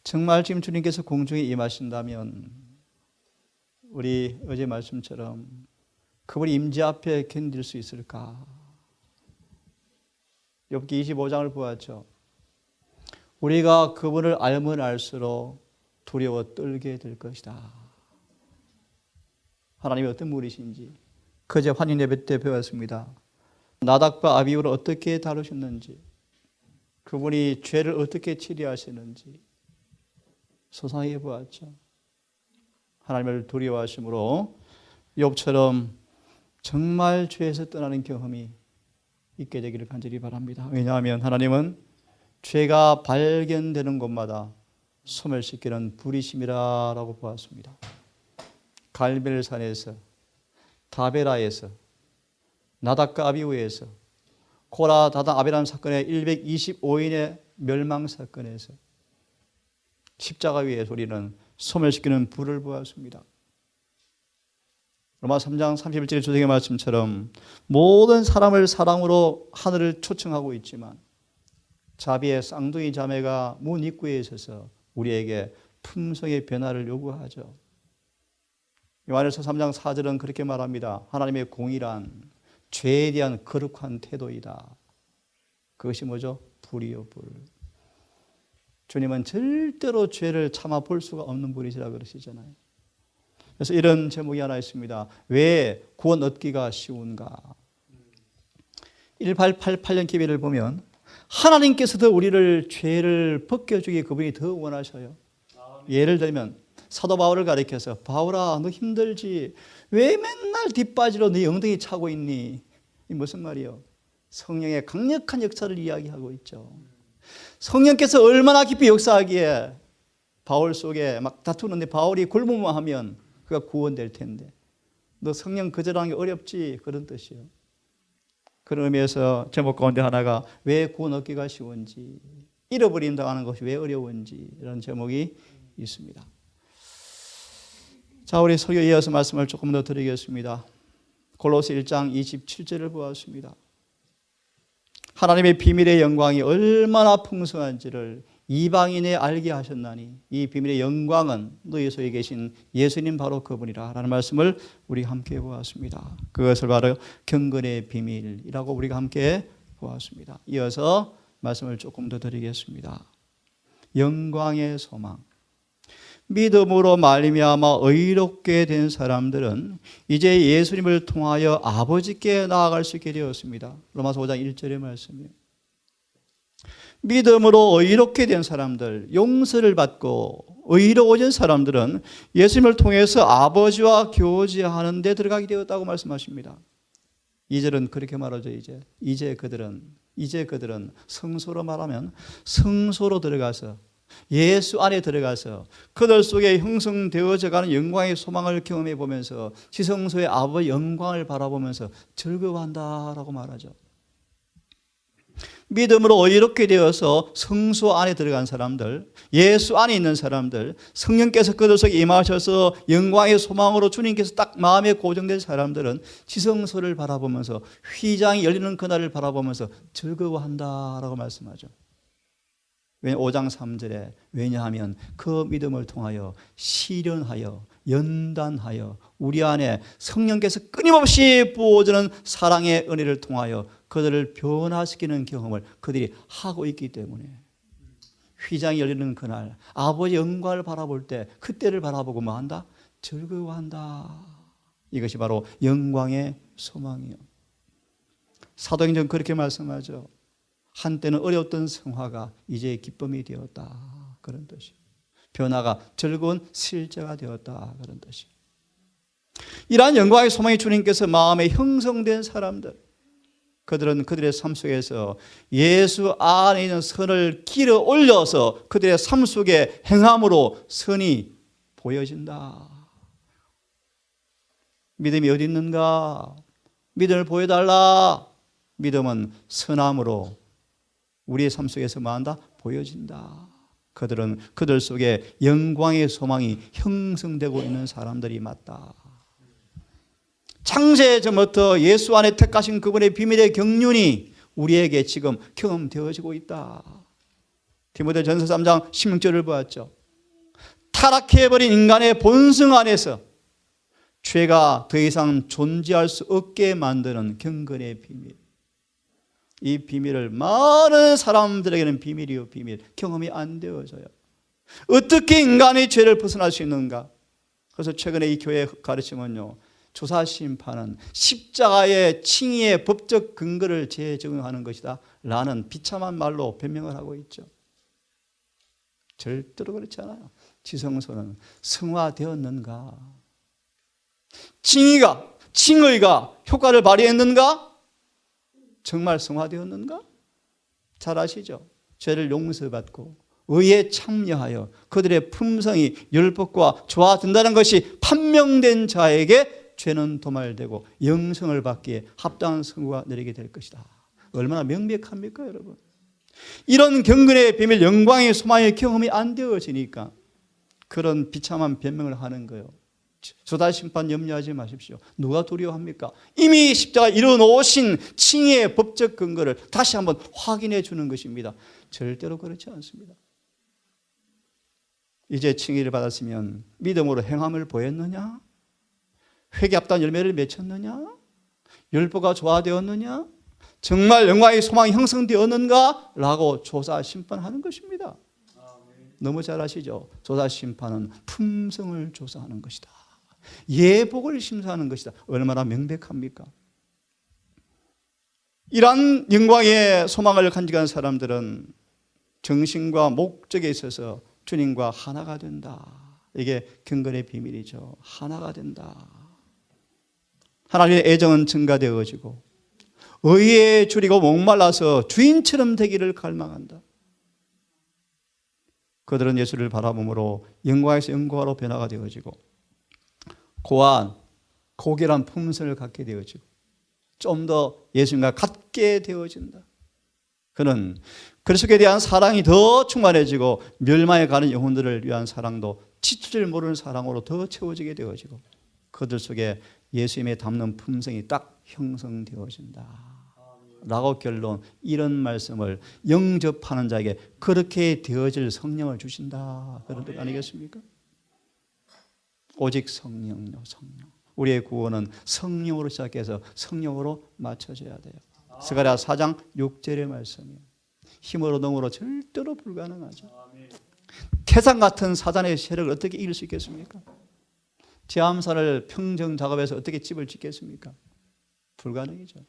정말 지금 주님께서 공중에 임하신다면 우리 어제 말씀처럼 그분이 임재 앞에 견딜 수 있을까? 욥기 25장을 보았죠. 우리가 그분을 알면 알수록 두려워 떨게 될 것이다. 하나님이 어떤 분이신지 그제 환인 예배 때 배웠습니다. 나답과 아비후를 어떻게 다루셨는지, 그분이 죄를 어떻게 치료하시는지 소상히 보았죠. 하나님을 두려워하심으로 욥처럼 정말 죄에서 떠나는 경험이 있게 되기를 간절히 바랍니다. 왜냐하면 하나님은 죄가 발견되는 곳마다 소멸시키는 불이심이라고 보았습니다. 갈멜산에서, 다베라에서, 나답과 아비후에서, 고라, 다단, 아비람 사건의 125인의 멸망 사건에서 십자가 위에서 우리는 소멸시키는 불을 보았습니다. 로마 3장 31절 주석의 말씀처럼 모든 사람을 사랑으로 하늘을 초청하고 있지만 자비의 쌍둥이 자매가 문 입구에 있어서 우리에게 품성의 변화를 요구하죠. 요한일서 3장 4절은 그렇게 말합니다. 하나님의 공의란 죄에 대한 거룩한 태도이다. 그것이 뭐죠? 불이요, 불. 주님은 절대로 죄를 참아 볼 수가 없는 분이시라고 그러시잖아요. 그래서 이런 제목이 하나 있습니다. 왜 구원 얻기가 쉬운가? 1888년 기회를 보면 하나님께서도 우리를 죄를 벗겨주기 그분이 더 원하셔요. 예를 들면 사도 바울을 가리켜서 바울아 너 힘들지? 왜 맨날 뒷바지로 네 엉덩이 차고 있니? 이 무슨 말이요? 성령의 강력한 역사를 이야기하고 있죠. 성령께서 얼마나 깊이 역사하기에 바울 속에 막 다투는데 바울이 굶으면 하면 그가 구원될 텐데 너 성령 거절하는 게 어렵지? 그런 뜻이요. 그런 의미에서 제목 가운데 하나가 왜 구원 얻기가 쉬운지, 잃어버림 당하는 것이 왜 어려운지 이런 제목이 있습니다. 자, 우리 설교 이어서 말씀을 조금 더 드리겠습니다. 골로새 1장 27절을 보았습니다. 하나님의 비밀의 영광이 얼마나 풍성한지를 이방인에 알게 하셨나니 이 비밀의 영광은 너희 속에 계신 예수님 바로 그분이라 라는 말씀을 우리 함께 보았습니다. 그것을 바로 경건의 비밀이라고 우리가 함께 보았습니다. 이어서 말씀을 조금 더 드리겠습니다. 영광의 소망. 믿음으로 말미암아 의롭게 된 사람들은 이제 예수님을 통하여 아버지께 나아갈 수 있게 되었습니다. 로마서 5장 1절의 말씀이에요. 믿음으로 의롭게 된 사람들, 용서를 받고 의로워진 사람들은 예수님을 통해서 아버지와 교제하는 데 들어가게 되었다고 말씀하십니다. 2절은 그렇게 말하죠. 이제 그들은 성소로 말하면 성소로 들어가서 예수 안에 들어가서 그들 속에 형성되어져 가는 영광의 소망을 경험해 보면서 지성소의 아버지 영광을 바라보면서 즐거워한다라고 말하죠. 믿음으로 의롭게 되어서 성소 안에 들어간 사람들, 예수 안에 있는 사람들, 성령께서 그들 속에 임하셔서 영광의 소망으로 주님께서 딱 마음에 고정된 사람들은 지성소를 바라보면서 휘장이 열리는 그날을 바라보면서 즐거워한다라고 말씀하죠. 5장 3절에 왜냐하면 그 믿음을 통하여 실현하여 연단하여 우리 안에 성령께서 끊임없이 부어주는 사랑의 은혜를 통하여 그들을 변화시키는 경험을 그들이 하고 있기 때문에 휘장이 열리는 그날 아버지 영광을 바라볼 때 그때를 바라보고 뭐한다? 즐거워한다. 이것이 바로 영광의 소망이요. 사도행전 그렇게 말씀하죠. 한때는 어려웠던 성화가 이제 기쁨이 되었다. 그런 뜻이에요. 변화가 즐거운 실제가 되었다. 그런 뜻이에요. 이러한 영광의 소망이 주님께서 마음에 형성된 사람들, 그들은 그들의 삶 속에서 예수 안에 있는 선을 길어 올려서 그들의 삶 속에 행함으로 선이 보여진다. 믿음이 어디 있는가? 믿음을 보여달라. 믿음은 선함으로 우리의 삶 속에서 뭐한다? 보여진다. 그들은 그들 속에 영광의 소망이 형성되고 있는 사람들이 맞다. 창세 전부터 예수 안에 택하신 그분의 비밀의 경륜이 우리에게 지금 경험되어지고 있다. 디모데 전서 3장 16절을 보았죠. 타락해버린 인간의 본성 안에서 죄가 더 이상 존재할 수 없게 만드는 경건의 비밀. 이 비밀을 많은 사람들에게는 비밀이요, 비밀. 경험이 안 되어져요. 어떻게 인간의 죄를 벗어날 수 있는가? 그래서 최근에 이 교회 가르침은요, 조사 심판은 십자가의 칭의의 법적 근거를 재적용하는 것이다 라는 비참한 말로 변명을 하고 있죠. 절대로 그렇지 않아요. 지성소는 성화되었는가? 칭의가 효과를 발휘했는가? 정말 성화되었는가? 잘 아시죠? 죄를 용서받고 의에 참여하여 그들의 품성이 율법과 조화된다는 것이 판명된 자에게 죄는 도말되고 영생을 받기에 합당한 선고가 내리게 될 것이다. 얼마나 명백합니까, 여러분? 이런 경건의 비밀, 영광의 소망의 경험이 안 되어지니까 그런 비참한 변명을 하는 거예요. 조다 심판 염려하지 마십시오. 누가 두려워합니까? 이미 십자가 이뤄놓으신 칭의의 법적 근거를 다시 한번 확인해 주는 것입니다. 절대로 그렇지 않습니다. 이제 칭의를 받았으면 믿음으로 행함을 보였느냐? 회개합단 열매를 맺혔느냐? 율법과 조화되었느냐? 정말 영광의 소망이 형성되었는가? 라고 조사 심판하는 것입니다. 너무 잘 아시죠? 조사 심판은 품성을 조사하는 것이다. 예복을 심사하는 것이다. 얼마나 명백합니까? 이러한 영광의 소망을 간직한 사람들은 정신과 목적에 있어서 주님과 하나가 된다. 이게 경건의 비밀이죠. 하나가 된다. 하나님의 애정은 증가되어지고 의에 줄이고 목말라서 주인처럼 되기를 갈망한다. 그들은 예수를 바라봄으로 영광에서 영광으로 변화가 되어지고 고안, 고결한 품성을 갖게 되어지고 좀 더 예수님과 같게 되어진다. 그는 그리스도에 대한 사랑이 더 충만해지고 멸망에 가는 영혼들을 위한 사랑도 지칠 모르는 사랑으로 더 채워지게 되어지고 그들 속에 예수님의 담는 품성이 딱 형성되어진다. 라고 결론, 이런 말씀을 영접하는 자에게 그렇게 되어질 성령을 주신다. 그런 뜻 아니겠습니까? 오직 성령요, 성령. 우리의 구원은 성령으로 시작해서 성령으로 맞춰져야 돼요. 스가랴 4장 6절의 말씀이에요. 힘으로 능으로 절대로 불가능하죠. 태산 같은 사단의 세력을 어떻게 이길 수 있겠습니까? 제암산을 평정 작업해서 어떻게 집을 짓겠습니까? 불가능이죠.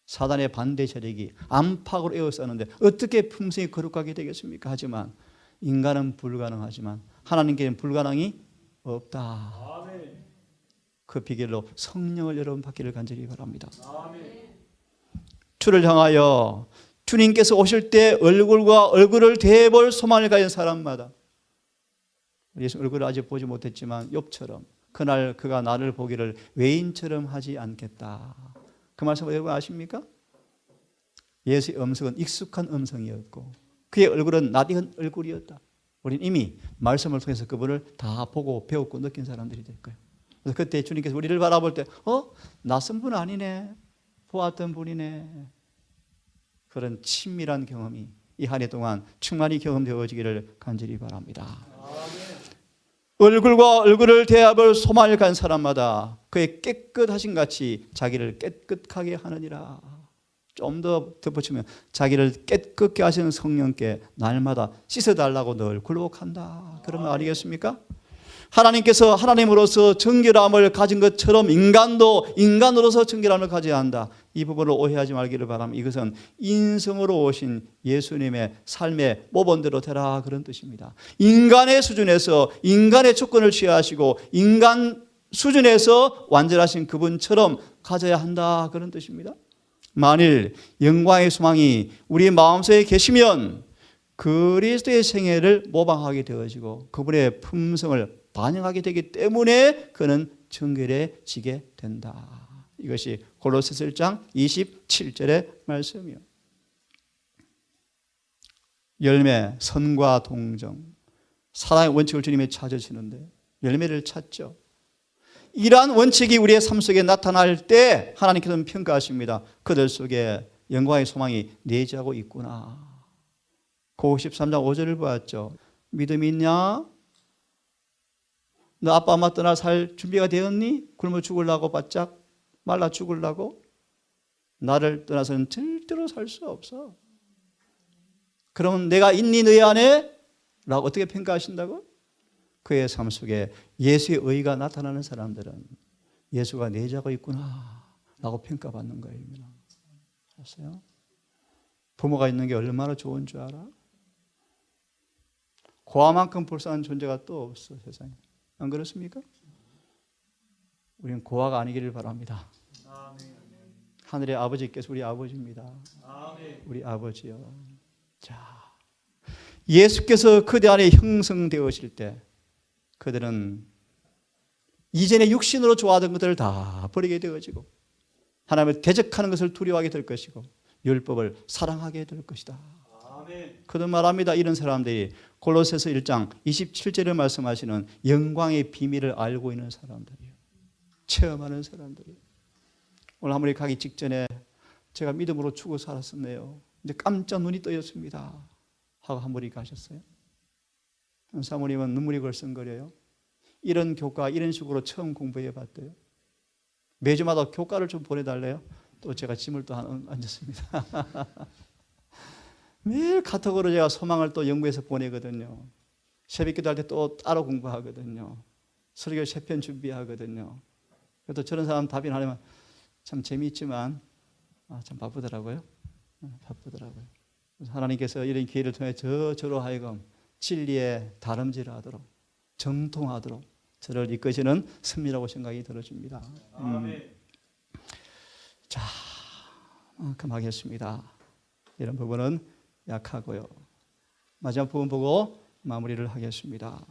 사단의 반대 세력이 안팎으로 에워싸는데 어떻게 품성이 거룩하게 되겠습니까? 하지만 인간은 불가능하지만 하나님께는 불가능이 없다. 그 비결로 성령을 여러분 받기를 간절히 바랍니다. 주를 향하여 주님께서 오실 때 얼굴과 얼굴을 대볼 소망을 가진 사람마다 예수 얼굴을 아직 보지 못했지만 욥처럼 그날 그가 나를 보기를 외인처럼 하지 않겠다. 그 말씀 여러분 아십니까? 예수의 음성은 익숙한 음성이었고 그의 얼굴은 낯익은 얼굴이었다. 우리는 이미 말씀을 통해서 그분을 다 보고 배웠고 느낀 사람들이 될 거예요. 그래서 그때 주님께서 우리를 바라볼 때 낯선 분 아니네. 보았던 분이네. 그런 친밀한 경험이 이 한 해 동안 충만히 경험되어지기를 간절히 바랍니다. 얼굴과 얼굴을 대합을 소망을 간 사람마다 그의 깨끗하신 같이 자기를 깨끗하게 하느니라. 좀 더 덧붙이면 자기를 깨끗게 하시는 성령께 날마다 씻어달라고 늘 굴복한다. 그런 말 아니겠습니까? 하나님께서 하나님으로서 정결함을 가진 것처럼 인간도 인간으로서 정결함을 가져야 한다. 이 부분을 오해하지 말기를 바랍니다. 이것은 인성으로 오신 예수님의 삶의 모본대로 되라 그런 뜻입니다. 인간의 수준에서 인간의 조건을 취하시고 인간 수준에서 완전하신 그분처럼 가져야 한다 그런 뜻입니다. 만일 영광의 소망이 우리 마음속에 계시면 그리스도의 생애를 모방하게 되어지고 그분의 품성을 반영하게 되기 때문에 그는 정결해지게 된다. 이것이 골로새서 1장 27절의 말씀이요. 열매, 선과 동정. 사랑의 원칙을 주님이 찾으시는데 열매를 찾죠. 이러한 원칙이 우리의 삶 속에 나타날 때 하나님께서는 평가하십니다. 그들 속에 영광의 소망이 내재하고 있구나. 고 13장 5절을 보았죠. 믿음이 있냐? 너 아빠 엄마 떠나 살 준비가 되었니? 굶어 죽으려고 바짝 말라 죽으려고? 나를 떠나서는 절대로 살 수 없어. 그러면 내가 있니 너희 안에? 라고 어떻게 평가하신다고? 그의 삶 속에 예수의 의가 나타나는 사람들은 예수가 내자고 있구나 라고 평가받는 거예요. 알았어요? 부모가 있는 게 얼마나 좋은 줄 알아? 고아만큼 불쌍한 존재가 또 없어 세상에. 안 그렇습니까? 우리는 고아가 아니기를 바랍니다. 하늘의 아버지께서 우리 아버지입니다. 우리 아버지요. 자, 예수께서 그들 안에 형성되어질 때 그들은 이전에 육신으로 좋아하던 것들을 다 버리게 되어지고 하나님을 대적하는 것을 두려워하게 될 것이고 율법을 사랑하게 될 것이다. 그들 말합니다. 이런 사람들이 골로새서 1장 27절에 말씀하시는 영광의 비밀을 알고 있는 사람들이에요. 체험하는 사람들이에요. 오늘 한 분이 가기 직전에 제가 믿음으로 죽어 살았었네요. 이제 깜짝 눈이 떠였습니다. 하고 한 분이 가셨어요. 사모님은 눈물이 걸썽거려요. 이런 교과 이런 식으로 처음 공부해 봤대요. 매주마다 교과를 좀 보내달래요. 또 제가 짐을 또 앉았습니다. 매일 카톡으로 제가 소망을 또 연구해서 보내거든요. 새벽기도 할 때 또 따로 공부하거든요. 설교 3편 준비하거든요. 그래도 저런 사람 답이 하려면 참 재미있지만 참 바쁘더라고요. 바쁘더라고요. 하나님께서 이런 기회를 통해 저로 하여금 진리에 다름질하도록 정통하도록 저를 이끄시는 섭리라고 생각이 들어집니다. 자, 그만하겠습니다. 이런 부분은 약하고요. 마지막 부분 보고 마무리를 하겠습니다.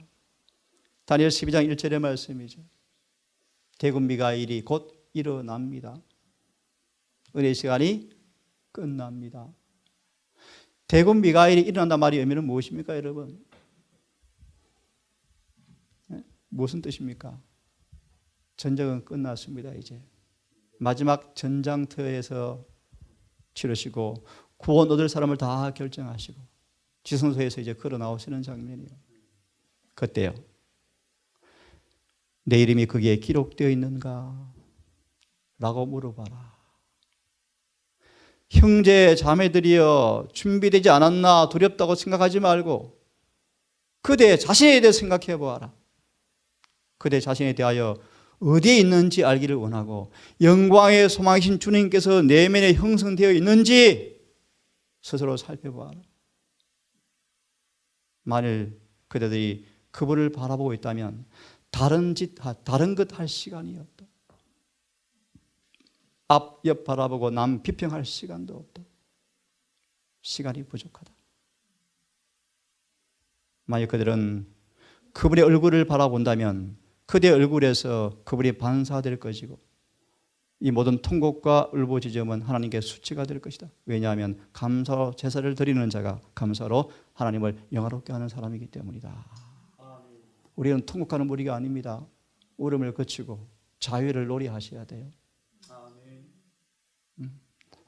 다니엘 12장 1절의 말씀이죠. 대군 미가엘이 곧 일어납니다. 은혜의 시간이 끝납니다. 대군 미가엘이 일어난단 말의 의미는 무엇입니까, 여러분? 무슨 뜻입니까? 전쟁은 끝났습니다. 이제 마지막 전장터에서 치르시고 구원 얻을 사람을 다 결정하시고 지성소에서 이제 걸어 나오시는 장면이에요. 그때요. 내 이름이 거기에 기록되어 있는가? 라고 물어봐라. 형제 자매들이여 준비되지 않았나 두렵다고 생각하지 말고 그대 자신에 대해 생각해 보아라. 그대 자신에 대하여 어디에 있는지 알기를 원하고 영광의 소망이신 주님께서 내면에 형성되어 있는지 스스로 살펴보아라. 만일 그대들이 그분을 바라보고 있다면 다른 것 할 시간이 없다. 앞, 옆 바라보고 남 비평할 시간도 없다. 시간이 부족하다. 만약 그들은 그분의 얼굴을 바라본다면 그들의 얼굴에서 그분이 반사될 것이고 이 모든 통곡과 울부짖음은 하나님께 수치가 될 것이다. 왜냐하면 감사로 제사를 드리는 자가 감사로 하나님을 영화롭게 하는 사람이기 때문이다. 우리는 통곡하는 무리가 아닙니다. 울음을 그치고 자유를 노래하셔야 돼요.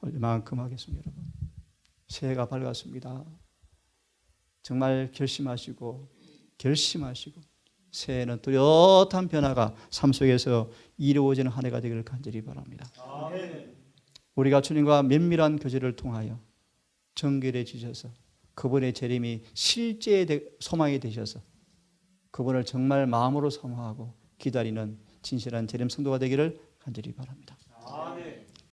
얼마만큼 하겠습니다, 여러분. 새해가 밝았습니다. 정말 결심하시고 새해는 뚜렷한 변화가 삶 속에서 이루어지는 한 해가 되기를 간절히 바랍니다. 우리가 주님과 면밀한 교제를 통하여 정결해지셔서 그분의 재림이 실제의 소망이 되셔서 그분을 정말 마음으로 사모하고 기다리는 진실한 재림 성도가 되기를 간절히 바랍니다.